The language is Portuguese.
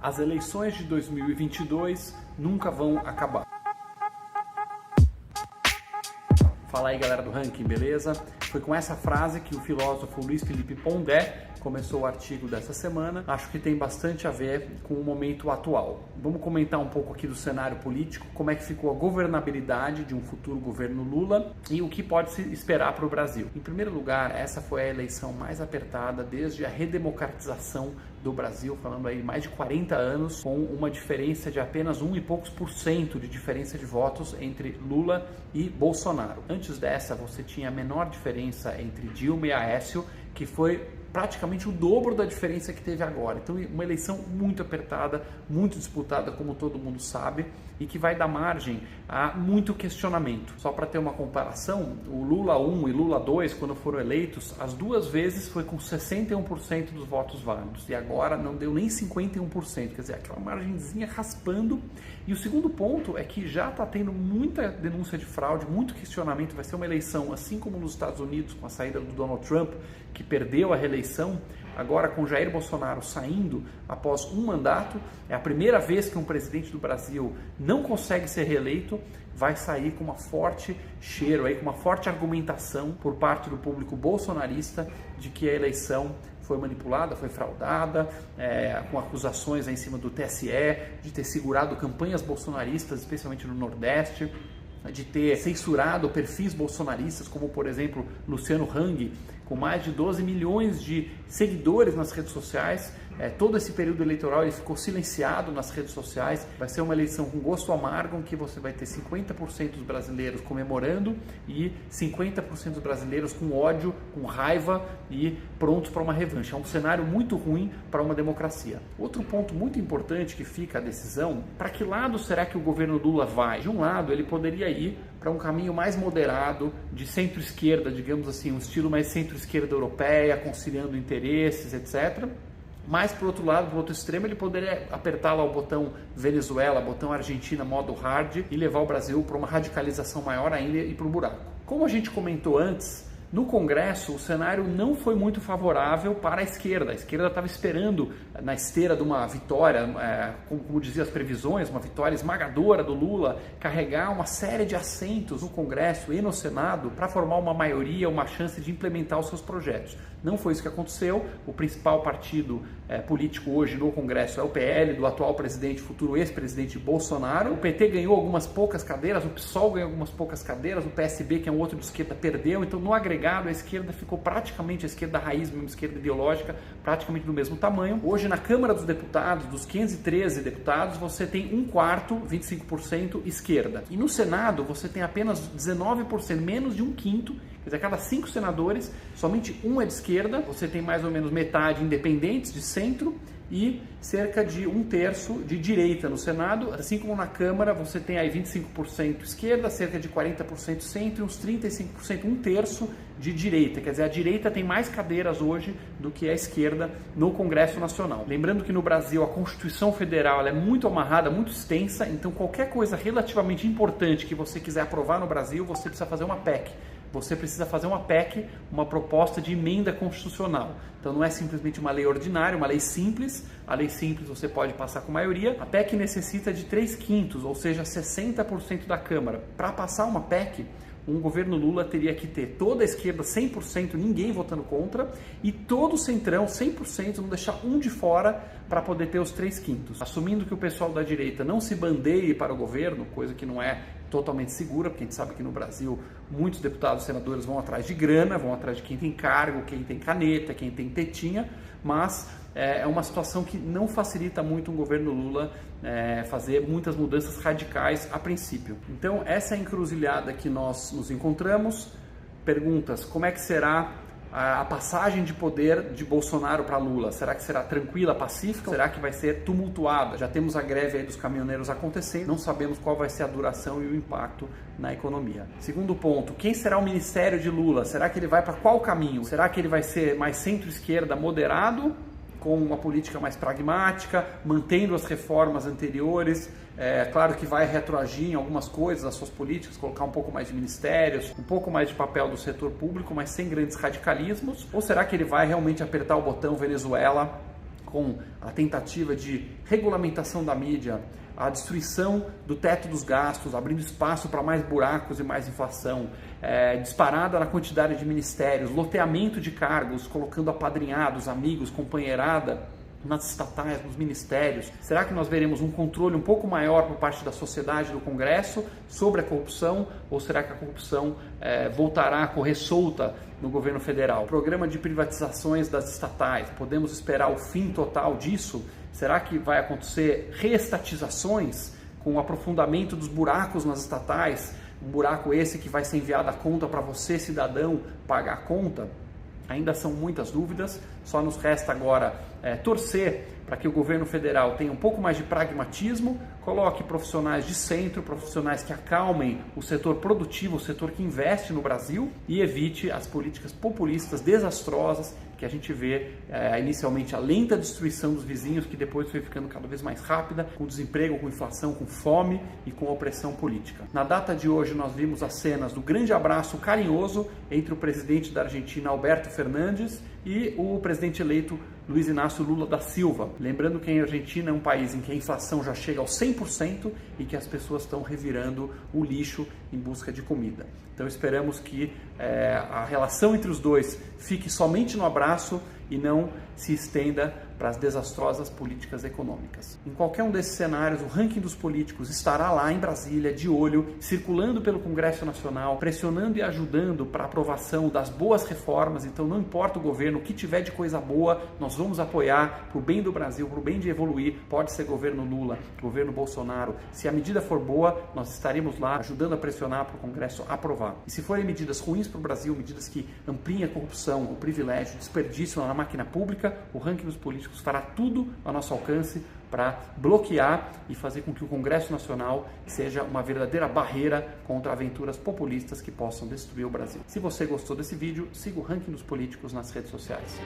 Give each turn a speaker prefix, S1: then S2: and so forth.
S1: As eleições de 2022 nunca vão acabar. Fala aí, galera do Ranking, beleza? Foi com essa frase que o filósofo Luiz Felipe Pondé começou o artigo dessa semana. Acho que tem bastante a ver com o momento atual. Vamos comentar um pouco aqui do cenário político, como é que ficou a governabilidade de um futuro governo Lula e o que pode se esperar para o Brasil. Em primeiro lugar, essa foi a eleição mais apertada desde a redemocratização do Brasil, falando aí mais de 40 anos, com uma diferença de apenas 1 e poucos % de diferença de votos entre Lula e Bolsonaro. Antes dessa, você tinha a menor diferença entre Dilma e Aécio, que foi praticamente o dobro da diferença que teve agora. Então, uma eleição muito apertada, muito disputada, como todo mundo sabe, e que vai dar margem a muito questionamento. Só para ter uma comparação, o Lula 1 e Lula 2, quando foram eleitos, as duas vezes foi com 61% dos votos válidos, e agora não deu nem 51%, quer dizer, aquela margenzinha raspando. E o segundo ponto é que já está tendo muita denúncia de fraude, muito questionamento. Vai ser uma eleição, assim como nos Estados Unidos, com a saída do Donald Trump, que perdeu a reeleição, agora com Jair Bolsonaro saindo após um mandato. É a primeira vez que um presidente do Brasil não consegue ser reeleito, vai sair com uma forte cheiro, aí, com uma forte argumentação por parte do público bolsonarista de que a eleição foi manipulada, foi fraudada, com acusações aí em cima do TSE, de ter segurado campanhas bolsonaristas, especialmente no Nordeste, de ter censurado perfis bolsonaristas, como por exemplo Luciano Hang, com mais de 12 milhões de seguidores nas redes sociais. Todo esse período eleitoral ele ficou silenciado nas redes sociais. Vai ser uma eleição com gosto amargo, em que você vai ter 50% dos brasileiros comemorando e 50% dos brasileiros com ódio, com raiva e prontos para uma revanche. É um cenário muito ruim para uma democracia. Outro ponto muito importante que fica a decisão: para que lado será que o governo Lula vai? De um lado, ele poderia ir para um caminho mais moderado, de centro-esquerda, digamos assim, um estilo mais centro-esquerda europeia, conciliando interesses, etc. Mas, por outro lado, por outro extremo, ele poderia apertar lá o botão Venezuela, botão Argentina, modo hard, e levar o Brasil para uma radicalização maior ainda e para o buraco. Como a gente comentou antes, no Congresso, o cenário não foi muito favorável para a esquerda. A esquerda estava esperando, na esteira de uma vitória, como diziam as previsões, uma vitória esmagadora do Lula, carregar uma série de assentos no Congresso e no Senado para formar uma maioria, uma chance de implementar os seus projetos. Não foi isso que aconteceu. O principal partido político hoje no Congresso é o PL, do atual presidente, futuro ex-presidente Bolsonaro. O PT ganhou algumas poucas cadeiras, o PSOL ganhou algumas poucas cadeiras, o PSB, que é um outro de esquerda, perdeu. Então, no agregado, a esquerda ficou praticamente, a esquerda raiz, mesmo esquerda ideológica, praticamente do mesmo tamanho. Hoje, na Câmara dos Deputados, dos 513 deputados, você tem 1/4, 25% esquerda. E no Senado, você tem apenas 19%, menos de 1/5. Quer dizer, a cada 5 senadores, somente um é de esquerda. Você tem mais ou menos metade independentes, de centro, e cerca de 1/3 de direita no Senado. Assim como na Câmara, você tem aí 25% esquerda, cerca de 40% centro e uns 35%, 1/3 de direita. Quer dizer, a direita tem mais cadeiras hoje do que a esquerda no Congresso Nacional. Lembrando que no Brasil a Constituição Federal ela é muito amarrada, muito extensa, então qualquer coisa relativamente importante que você quiser aprovar no Brasil, você precisa fazer uma PEC. Você precisa fazer uma PEC, uma proposta de emenda constitucional. Então não é simplesmente uma lei ordinária, uma lei simples. A lei simples você pode passar com maioria. A PEC necessita de 3/5, ou seja, 60% da Câmara. Para passar uma PEC, um governo Lula teria que ter toda a esquerda, 100%, ninguém votando contra, e todo o centrão, 100%, não deixar um de fora para poder ter os 3/5. Assumindo que o pessoal da direita não se bandeie para o governo, coisa que não é totalmente segura, porque a gente sabe que no Brasil muitos deputados e senadores vão atrás de grana, vão atrás de quem tem cargo, quem tem caneta, quem tem tetinha, mas é uma situação que não facilita muito um governo Lula fazer muitas mudanças radicais a princípio. Então essa é a encruzilhada que nós nos encontramos. Perguntas: como é que será a passagem de poder de Bolsonaro para Lula? Será que será tranquila, pacífica? Será que vai ser tumultuada? Já temos a greve aí dos caminhoneiros acontecendo, não sabemos qual vai ser a duração e o impacto na economia. Segundo ponto: quem será o ministério de Lula? Será que ele vai para qual caminho? Será que ele vai ser mais centro-esquerda moderado, com uma política mais pragmática, mantendo as reformas anteriores? Claro que vai retroagir em algumas coisas, as suas políticas, colocar um pouco mais de ministérios, um pouco mais de papel do setor público, mas sem grandes radicalismos? Ou será que ele vai realmente apertar o botão Venezuela, com a tentativa de regulamentação da mídia, a destruição do teto dos gastos, abrindo espaço para mais buracos e mais inflação, disparada na quantidade de ministérios, loteamento de cargos, colocando apadrinhados, amigos, companheirada nas estatais, nos ministérios. Será que nós veremos um controle um pouco maior por parte da sociedade, do Congresso, sobre a corrupção? Ou será que a corrupção voltará a correr solta no governo federal? Programa de privatizações das estatais, podemos esperar o fim total disso? Será que vai acontecer reestatizações com o aprofundamento dos buracos nas estatais? Um buraco esse que vai ser enviado a conta para você, cidadão, pagar a conta? Ainda são muitas dúvidas, só nos resta agora torcer para que o governo federal tenha um pouco mais de pragmatismo, coloque profissionais de centro, profissionais que acalmem o setor produtivo, o setor que investe no Brasil e evite as políticas populistas desastrosas que a gente vê inicialmente a lenta destruição dos vizinhos, que depois foi ficando cada vez mais rápida, com desemprego, com inflação, com fome e com opressão política. Na data de hoje nós vimos as cenas do grande abraço carinhoso entre o presidente da Argentina, Alberto Fernandes, e o presidente eleito Luiz Inácio Lula da Silva. Lembrando que a Argentina é um país em que a inflação já chega aos 100% e que as pessoas estão revirando o lixo em busca de comida. Então esperamos que a relação entre os dois fique somente no abraço e não se estenda para as desastrosas políticas econômicas. Em qualquer um desses cenários, o ranking dos políticos estará lá em Brasília, de olho, circulando pelo Congresso Nacional, pressionando e ajudando para a aprovação das boas reformas. Então não importa o governo, o que tiver de coisa boa, nós vamos apoiar para o bem do Brasil, para o bem de evoluir. Pode ser governo Lula, governo Bolsonaro. Se a medida for boa, nós estaremos lá ajudando a pressionar para o Congresso aprovar. E se forem medidas ruins para o Brasil, medidas que ampliem a corrupção, o privilégio, o desperdício na máquina pública, o ranking dos políticos fará tudo ao nosso alcance para bloquear e fazer com que o Congresso Nacional seja uma verdadeira barreira contra aventuras populistas que possam destruir o Brasil. Se você gostou desse vídeo, siga o Ranking dos Políticos nas redes sociais.